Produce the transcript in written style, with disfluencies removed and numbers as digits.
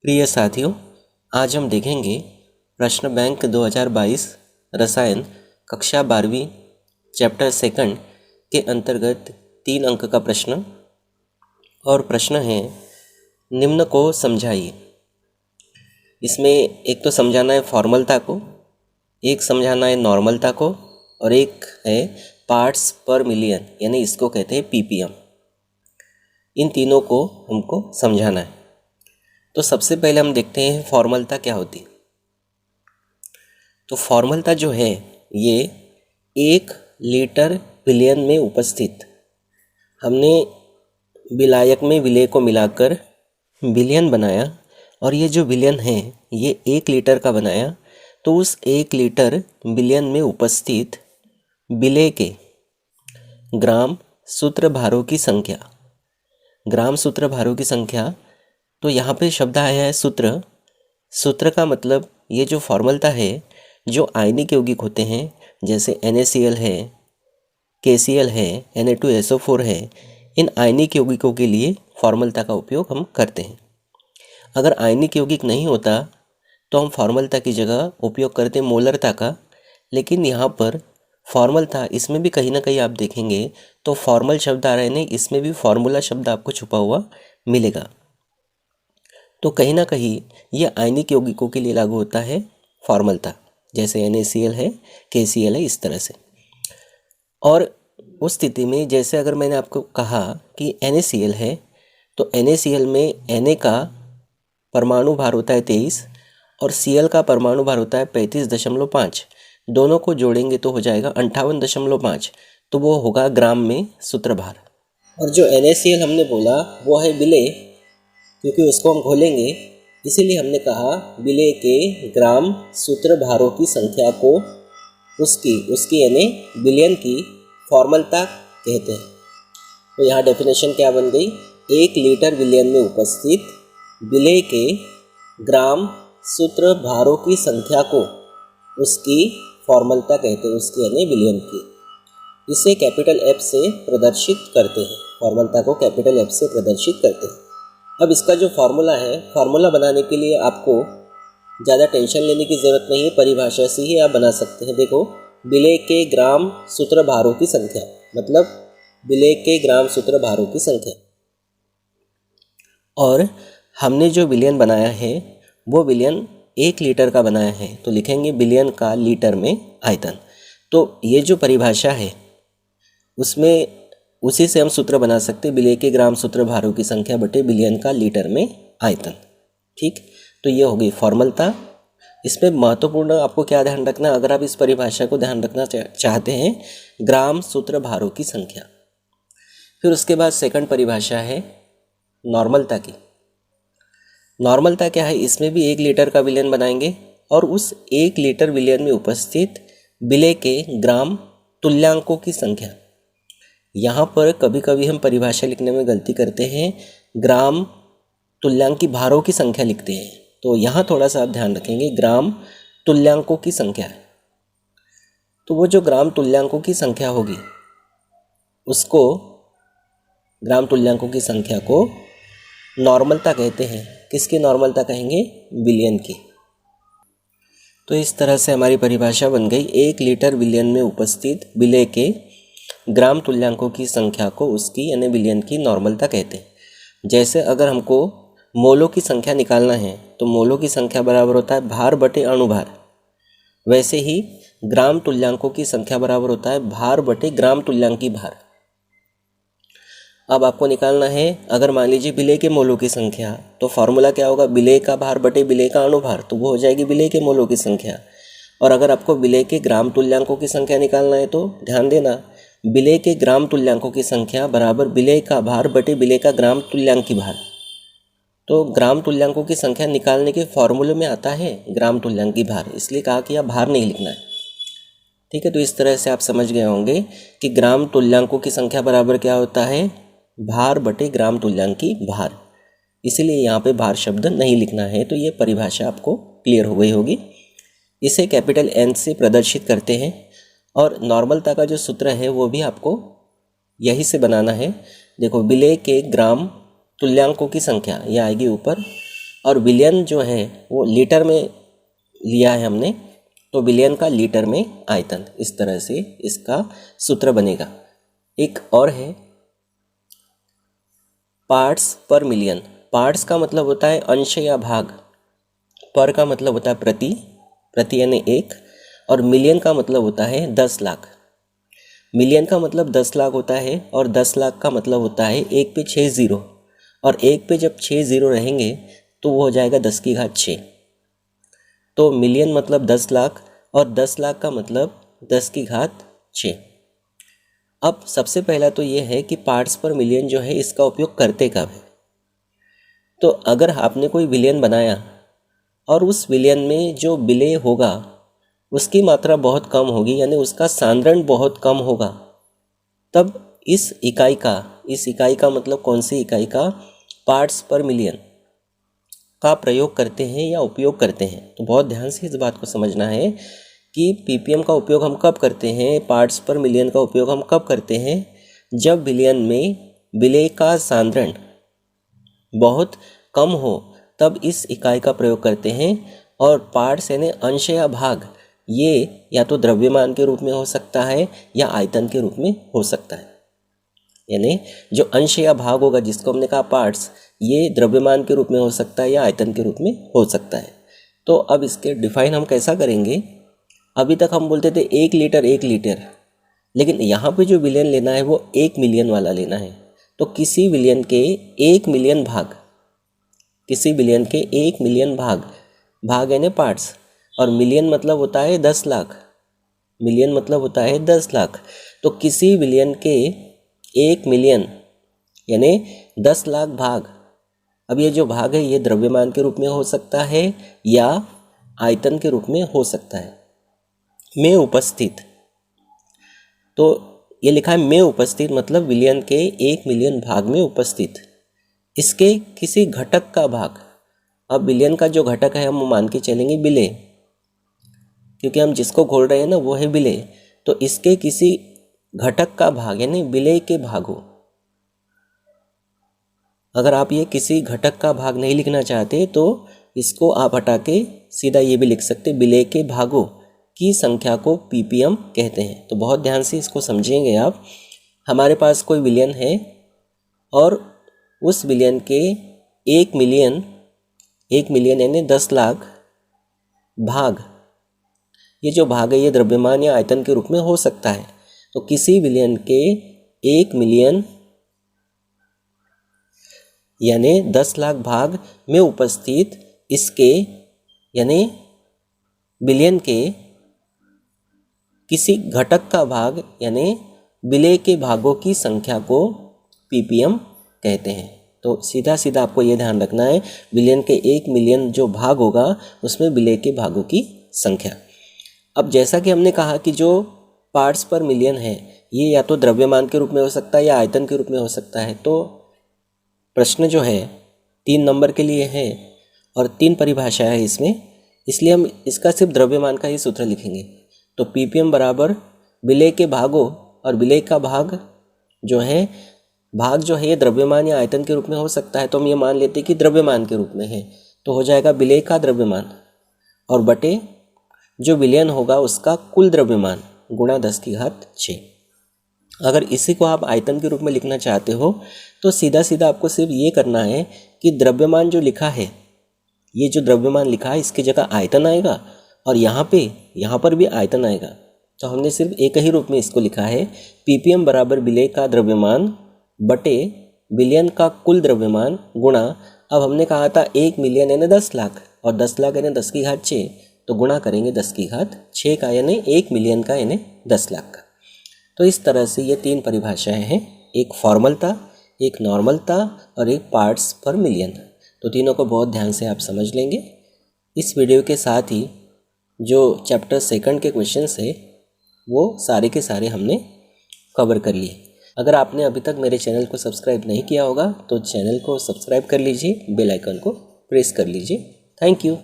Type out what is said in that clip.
प्रिय साथियों, आज हम देखेंगे प्रश्न बैंक 2022 रसायन कक्षा 12वीं चैप्टर सेकंड के अंतर्गत 3 अंक का प्रश्न। और प्रश्न है निम्न को समझाइए। इसमें एक तो समझाना है फॉर्मलता को, एक समझाना है नॉर्मलता को और एक है पार्ट्स पर मिलियन, यानी इसको कहते हैं पीपीएम। इन तीनों को हमको समझाना है। तो सबसे पहले हम देखते हैं फॉर्मलता क्या होती है। तो फॉर्मलता जो है ये 1 लीटर विलयन में उपस्थित, हमने विलायक में विलय को मिलाकर विलयन बनाया और ये जो विलयन है ये 1 लीटर का बनाया। तो उस 1 लीटर विलयन में उपस्थित विलय के ग्राम सूत्र भारों की संख्या, ग्राम सूत्र भारों की संख्या। तो यहाँ पे शब्द आया है सूत्र। सूत्र का मतलब ये जो फॉर्मलता है, जो आयनिक यौगिक होते हैं जैसे NaCl है, KCl है, Na2SO4 है, इन आयनिक यौगिकों के लिए फॉर्मलता का उपयोग हम करते हैं। अगर आयनिक यौगिक नहीं होता तो हम फॉर्मलता की जगह उपयोग करते हैं मोलरता का। लेकिन यहाँ पर फॉर्मलता, इसमें भी कहीं ना कहीं आप देखेंगे तो फॉर्मल शब्द आ रहे हैं, इसमें भी फॉर्मूला शब्द आपको छुपा हुआ मिलेगा। तो कहीं ना कहीं ये आयनिक यौगिकों के लिए लागू होता है फॉर्मलता, जैसे NaCl है, KCl है, इस तरह से। और उस स्थिति में जैसे अगर मैंने आपको कहा कि NaCl है तो NaCl में Na का परमाणु भार होता है 23 और Cl का परमाणु भार होता है 35.5। दोनों को जोड़ेंगे तो हो जाएगा 58.5। तो वो होगा ग्राम में सूत्रभार। और जो NaCl हमने बोला वो है विलय, क्योंकि उसको हम घोलेंगे, इसीलिए हमने कहा विलय के ग्राम सूत्र भारों की संख्या को उसकी यानी विलयन की फॉर्मलता कहते हैं। तो यहाँ डेफिनेशन क्या बन गई, 1 लीटर विलयन में उपस्थित विलय के ग्राम सूत्र भारों की संख्या को उसकी फॉर्मलता कहते हैं, उसकी यानी विलयन की। इसे कैपिटल F से प्रदर्शित करते हैं, फॉर्मलता को कैपिटल F से प्रदर्शित करते हैं। अब इसका जो फार्मूला है, फार्मूला बनाने के लिए आपको ज़्यादा टेंशन लेने की ज़रूरत नहीं है, परिभाषा से ही आप बना सकते हैं। देखो, विलय के ग्राम सूत्र भारों की संख्या, मतलब विलय के ग्राम सूत्र भारों की संख्या। और हमने जो विलयन बनाया है वो विलयन 1 लीटर का बनाया है, तो लिखेंगे विलयन का लीटर में आयतन। तो ये जो परिभाषा है उसमें उसी से हम सूत्र बना सकते हैं, विलय के ग्राम सूत्र भारों की संख्या बटे विलयन का लीटर में आयतन। ठीक, तो ये हो गई फॉर्मलता। इसमें महत्वपूर्ण आपको क्या ध्यान रखना, अगर आप इस परिभाषा को ध्यान रखना चाहते हैं, ग्राम सूत्र भारों की संख्या। फिर उसके बाद सेकंड परिभाषा है नॉर्मलता की। नॉर्मलता क्या है, इसमें भी 1 लीटर का विलयन बनाएंगे और उस 1 लीटर विलयन में उपस्थित विलय के ग्राम तुल्यांकों की संख्या। यहाँ पर कभी कभी हम परिभाषा लिखने में गलती करते हैं, ग्राम तुल्यांक की भारों की संख्या लिखते हैं। तो यहाँ थोड़ा सा आप ध्यान रखेंगे, ग्राम तुल्यांकों की संख्या है। तो वो जो ग्राम तुल्यांकों की संख्या होगी उसको, ग्राम तुल्यांकों की संख्या को नॉर्मलता कहते हैं। किसकी नॉर्मलता कहेंगे, विलयन की। तो इस तरह से हमारी परिभाषा बन गई, 1 लीटर विलयन में उपस्थित विलय के ग्राम तुल्यांकों की संख्या को उसकी यानी विलयन की नॉर्मलता कहते हैं। जैसे अगर हमको मोलों की संख्या निकालना है तो मोलों की संख्या बराबर होता है भार बटे अणुभार, वैसे ही ग्राम तुल्यांकों की संख्या बराबर होता है भार बटे ग्राम तुल्यांकी भार। अब आपको निकालना है, अगर मान लीजिए विलय के मोलों की संख्या, तो फॉर्मूला क्या होगा, विलय का भार बटे विलय का अणुभार, तो वो हो जाएगी विलय के मोलों की संख्या। और अगर आपको विलय के ग्राम तुल्यांकों की संख्या निकालना है तो ध्यान देना, विलय के ग्राम तुल्यांकों की संख्या बराबर विलय का भार बटे विलय का ग्राम तुल्यांकी भार। तो ग्राम तुल्यांकों की संख्या निकालने के फॉर्मूले में आता है ग्राम तुल्यांकी भार, इसलिए कहा कि आप भार नहीं लिखना है। ठीक है, तो इस तरह से आप समझ गए होंगे कि ग्राम तुल्यांकों की संख्या बराबर क्या होता है, भार बटे ग्राम तुल्यांकी भार। इसीलिए यहाँ पे भार शब्द नहीं लिखना है। तो ये परिभाषा आपको क्लियर हो गई होगी। इसे कैपिटल N से प्रदर्शित करते हैं। और नॉर्मलता का जो सूत्र है वो भी आपको यही से बनाना है। देखो, विलय के ग्राम तुल्यांकों की संख्या ये आएगी ऊपर और बिलियन जो है वो लीटर में लिया है हमने, तो बिलियन का लीटर में आयतन, इस तरह से इसका सूत्र बनेगा। एक और है पार्ट्स पर मिलियन। पार्ट्स का मतलब होता है अंश या भाग, पर का मतलब होता है प्रति, प्रति यानी एक, और मिलियन का मतलब होता है 10 लाख। मिलियन का मतलब 10 लाख होता है और 10 लाख का मतलब होता है एक पे 6 ज़ीरो, और एक पे जब 6 ज़ीरो रहेंगे तो वो हो जाएगा 10 की घात 6। तो मिलियन मतलब 10 लाख और 10 लाख का मतलब 10 की घात 6। अब सबसे पहला तो ये है कि पार्ट्स पर मिलियन जो है इसका उपयोग करते कब है। तो अगर आपने कोई विलियन बनाया और उस विलियन में जो विलेय होगा उसकी मात्रा बहुत कम होगी, यानी उसका सांद्रण बहुत कम होगा, तब इस इकाई का मतलब कौन सी इकाई का, पार्ट्स पर मिलियन का प्रयोग करते हैं या उपयोग करते हैं। तो बहुत ध्यान से इस बात को समझना है कि पीपीएम का उपयोग हम कब करते हैं, पार्ट्स पर मिलियन का उपयोग हम कब करते हैं, जब विलियन में विलेय का सांद्रण बहुत कम हो तब इस इकाई का प्रयोग करते हैं। और पार्ट्स यानी अंश या भाग, ये या तो द्रव्यमान के रूप में हो सकता है या आयतन के रूप में हो सकता है। यानी जो अंश या भाग होगा जिसको हमने कहा पार्ट्स, ये द्रव्यमान के रूप में हो सकता है या आयतन के रूप में हो सकता है। तो अब इसके डिफाइन हम कैसा करेंगे। अभी तक हम बोलते थे 1 लीटर 1 लीटर, लेकिन यहाँ पे जो विलियन लेना है वो 1 मिलियन वाला लेना है। तो किसी विलियन के 1 मिलियन भाग, किसी विलियन के 1 मिलियन भाग यानी पार्ट्स, और मिलियन मतलब होता है 10 लाख, मिलियन मतलब होता है 10 लाख। तो किसी विलियन के 1 मिलियन यानी 10 लाख भाग, अब ये जो भाग है ये द्रव्यमान के रूप में हो सकता है या आयतन के रूप में हो सकता है। में उपस्थित, तो ये लिखा है में उपस्थित मतलब विलियन के 1 मिलियन भाग में उपस्थित इसके किसी घटक का भाग। अब विलियन का जो घटक है हम मान के चलेंगे विलेय, क्योंकि हम जिसको घोल रहे हैं ना वो है विलेय। तो इसके किसी घटक का भाग यानी विलेय के भागों, अगर आप ये किसी घटक का भाग नहीं लिखना चाहते तो इसको आप हटा के सीधा ये भी लिख सकते, विलेय के भागों की संख्या को पीपीएम कहते हैं। तो बहुत ध्यान से इसको समझेंगे आप। हमारे पास कोई विलियन है और उस विलियन के 1 मिलियन यानी 10 लाख भाग, ये जो भाग है ये द्रव्यमान या आयतन के रूप में हो सकता है। तो किसी विलियन के 1 मिलियन यानी 10 लाख भाग में उपस्थित इसके यानी विलियन के किसी घटक का भाग यानी विलेय के भागों की संख्या को पीपीएम कहते हैं। तो सीधा सीधा आपको ये ध्यान रखना है, विलियन के 1 मिलियन जो भाग होगा उसमें विलेय के भागों की संख्या। अब जैसा कि हमने कहा कि जो पार्ट्स पर मिलियन है ये या तो द्रव्यमान के रूप में हो सकता है या आयतन के रूप में हो सकता है। तो प्रश्न जो है 3 नंबर के लिए है और 3 परिभाषाएं है इसमें, इसलिए हम इसका सिर्फ द्रव्यमान का ही सूत्र लिखेंगे। तो पीपीएम बराबर विलेय के भागों, और विलेय का भाग जो है ये द्रव्यमान या आयतन के रूप में हो सकता है, तो हम ये मान लेते हैं कि द्रव्यमान के रूप में है। तो हो जाएगा विलेय का द्रव्यमान और बटे जो विलयन होगा उसका कुल द्रव्यमान गुणा 10 की घात 6। अगर इसी को आप आयतन के रूप में लिखना चाहते हो तो सीधा सीधा आपको सिर्फ ये करना है कि द्रव्यमान जो लिखा है, ये जो द्रव्यमान लिखा है इसकी जगह आयतन आएगा और यहाँ पर भी आयतन आएगा। तो हमने सिर्फ एक ही रूप में इसको लिखा है, पीपीएम बराबर विलेय का द्रव्यमान बटे विलयन का कुल द्रव्यमान गुणा, अब हमने कहा था 1 मिलियन यानी 10 लाख और 10 लाख यानी 10 की घात 6, तो गुणा करेंगे 10 की घात 6 का यानी 1 मिलियन का यानी 10 लाख का। तो इस तरह से ये 3 परिभाषाएं हैं, एक फॉर्मल था, एक नॉर्मल था और एक पार्ट्स पर मिलियन। तो तीनों को बहुत ध्यान से आप समझ लेंगे। इस वीडियो के साथ ही जो चैप्टर 2 के क्वेश्चंस है वो सारे के सारे हमने कवर कर लिए। अगर आपने अभी तक मेरे चैनल को सब्सक्राइब नहीं किया होगा तो चैनल को सब्सक्राइब कर लीजिए, बेल आइकन को प्रेस कर लीजिए। Thank you.